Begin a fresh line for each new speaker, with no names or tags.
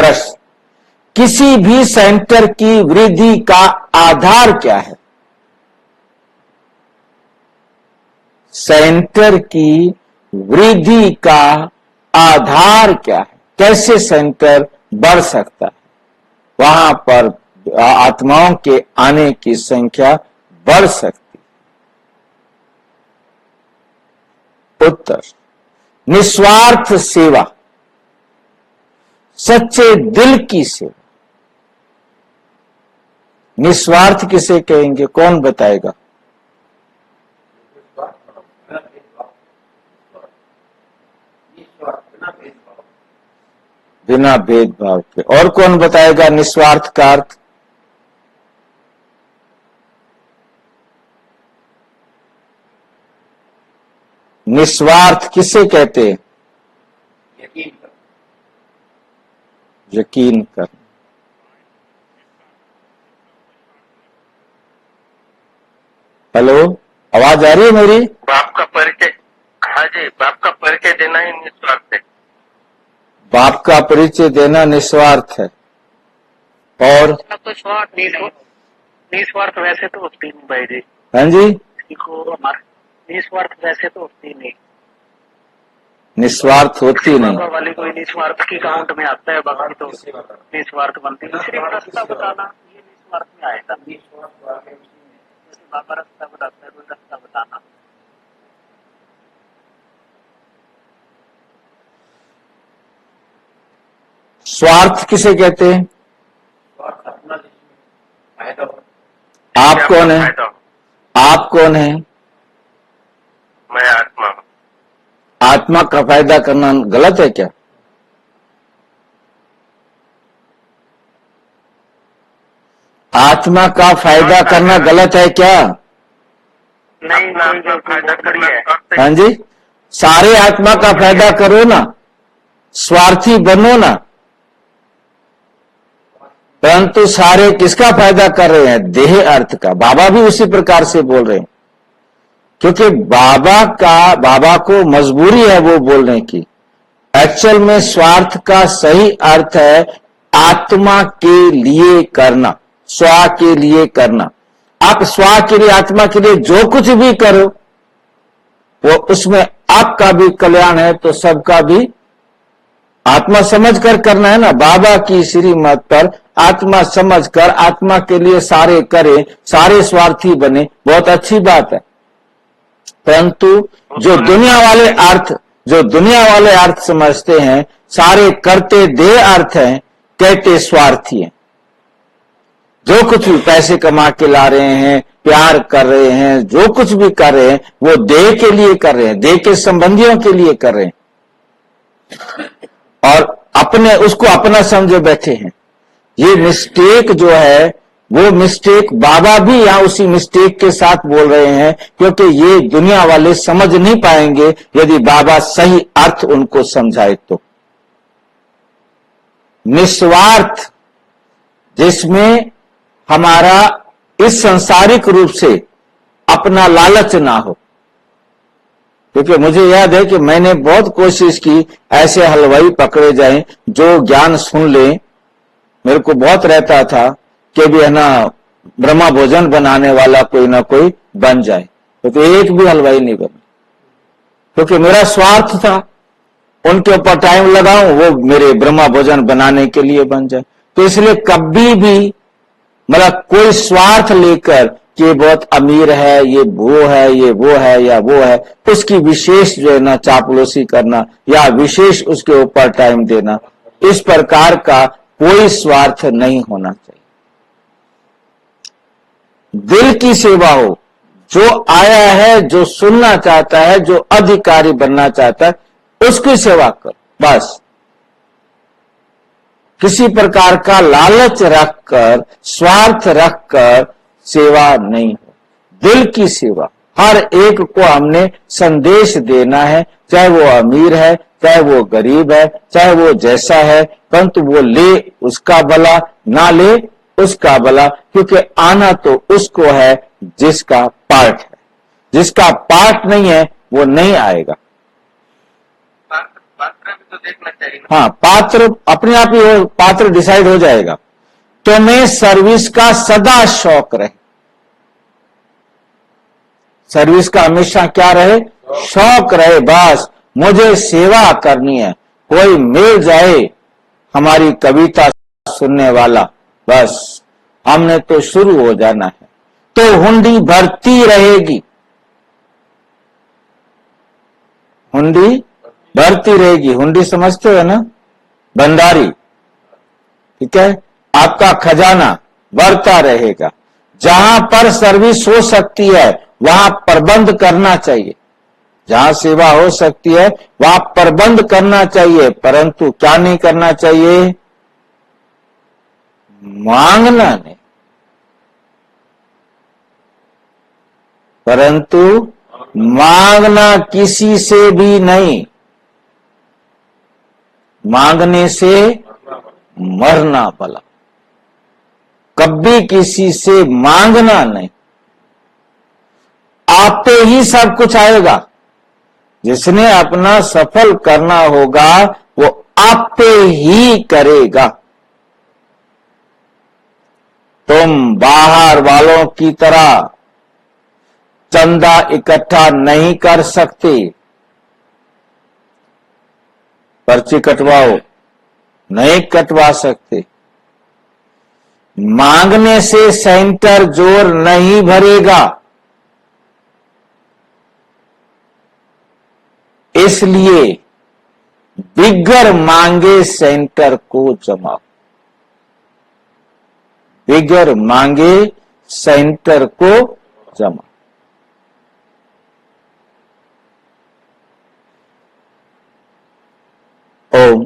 प्रश्न, किसी भी सेंटर की वृद्धि का आधार क्या है? सेंटर की वृद्धि का आधार क्या है? कैसे सेंटर बढ़ सकता है? वहां पर आत्माओं के आने की संख्या बढ़ सकती है। उत्तर, निस्वार्थ सेवा, सच्चे दिल की सेवा। निस्वार्थ किसे कहेंगे, कौन बताएगा? बिना भेदभाव के। और कौन बताएगा निस्वार्थ का अर्थ? निस्वार्थ किसे कहते हैं? यकीन कर। हेलो, आवाज आ रही है मेरी?
बाप का परिचय, हाँ जी, बाप का परिचय देना ही निस्वार्थ है।
बाप का परिचय देना निस्वार्थ है। और
तो स्वार्थ निस्वार्थ वैसे तो होती नहीं भाई जी।
हाँ जी,
निस्वार्थ वैसे तो होती नहीं।
निस्वार्थ होती नहीं।
बाबा वाली कोई निस्वार्थ की काउंट में आता है, बाकी तो निस्वार्थ बनती है। सिर्फ रास्ता बताना ये निस्वार्थ में आएगा। जैसे बाबा रास्ता बताता है, कोई रास्ता बताना।
स्वार्थ किसे कहते हैं? आप कौन है? आप कौन है?
मैं आत्मा हूँ।
आत्मा का फायदा करना गलत है क्या? आत्मा का फायदा करना गलत है क्या?
नहीं, आत्मा फायदा करी है।
हाँ जी, सारे आत्मा का फायदा करो ना, स्वार्थी बनो ना। परंतु सारे किसका फायदा कर रहे हैं? देह अर्थ का। बाबा भी उसी प्रकार से बोल रहे हैं, क्योंकि बाबा को मजबूरी है वो बोलने की। एक्चुअल में स्वार्थ का सही अर्थ है आत्मा के लिए करना, स्व के लिए करना। आप स्व के लिए, आत्मा के लिए जो कुछ भी करो वो उसमें आपका भी कल्याण है, तो सबका भी आत्मा समझकर करना है ना। बाबा की श्रीमत पर आत्मा समझकर आत्मा के लिए सारे करें, सारे स्वार्थी बने, बहुत अच्छी बात है। परंतु जो दुनिया वाले अर्थ समझते हैं, सारे करते देह अर्थ हैं, कहते स्वार्थी हैं। जो कुछ भी पैसे कमा के ला रहे हैं, प्यार कर रहे हैं, जो कुछ भी कर रहे हैं, वो देह के लिए कर रहे हैं, देह के संबंधियों के लिए कर रहे हैं, और उसको अपना समझे बैठे हैं। ये मिस्टेक जो है, वो मिस्टेक बाबा भी यहां उसी मिस्टेक के साथ बोल रहे हैं, क्योंकि ये दुनिया वाले समझ नहीं पाएंगे यदि बाबा सही अर्थ उनको समझाए तो। निस्वार्थ, जिसमें हमारा इस सांसारिक रूप से अपना लालच ना हो। क्योंकि मुझे याद है कि मैंने बहुत कोशिश की ऐसे हलवाई पकड़े जाएं जो ज्ञान सुन लें। मेरे को बहुत रहता था कि भी है ना, ब्रह्मा भोजन बनाने वाला कोई ना कोई बन जाए, तो एक भी हलवाई नहीं बना, क्योंकि मेरा स्वार्थ था उनके ऊपर टाइम लगाऊं, वो मेरे ब्रह्मा भोजन बनाने के लिए बन जाए। तो इसलिए कभी भी मतलब कोई स्वार्थ लेकर कि बहुत अमीर है, ये वो है, ये वो है या वो है, उसकी विशेष जो है ना चापलूसी करना या विशेष उसके ऊपर टाइम देना, इस प्रकार का कोई स्वार्थ नहीं होना चाहिए। दिल की सेवा हो, जो आया है, जो सुनना चाहता है, जो अधिकारी बनना चाहता है, उसकी सेवा कर, बस। किसी प्रकार का लालच रखकर, स्वार्थ रखकर सेवा नहीं हो। दिल की सेवा, हर एक को हमने संदेश देना है, चाहे वो अमीर है, चाहे वो गरीब है, चाहे वो जैसा है, परंतु वो ले उसका भला, ना ले उसका भला, क्योंकि आना तो उसको है जिसका पार्ट है। जिसका पार्ट नहीं है वो नहीं आएगा।
पात्र भी तो देखना चाहिए।
हाँ, पात्र अपने आप ही पात्र डिसाइड हो जाएगा। तुम्हें सर्विस का सदा शौक रहे, सर्विस का हमेशा क्या रहे, शौक रहे। बस मुझे सेवा करनी है, कोई मिल जाए हमारी कविता सुनने वाला, बस हमने तो शुरू हो जाना है। तो हुंडी भरती रहेगी, हुंडी भरती रहेगी। हुंडी समझते हो ना, भंडारी, ठीक है। आपका खजाना बढ़ता रहेगा। जहां पर सर्विस हो सकती है वहां प्रबंध करना चाहिए, जहां सेवा हो सकती है वहां प्रबंध करना चाहिए, परंतु क्या नहीं करना चाहिए, मांगना नहीं, परंतु मांगना किसी से भी नहीं, मांगने से मरना भला। कभी किसी से मांगना नहीं, आपे ही सब कुछ आएगा। जिसने अपना सफल करना होगा वो आपे ही करेगा। तुम बाहर वालों की तरह चंदा इकट्ठा नहीं कर सकते, पर्ची कटवाओ, नहीं कटवा सकते। मांगने से सेंटर जोर नहीं भरेगा, इसलिए बिगर मांगे सेंटर को जमाओ, बिगर मांगे सेंटर को जमाओ। ओम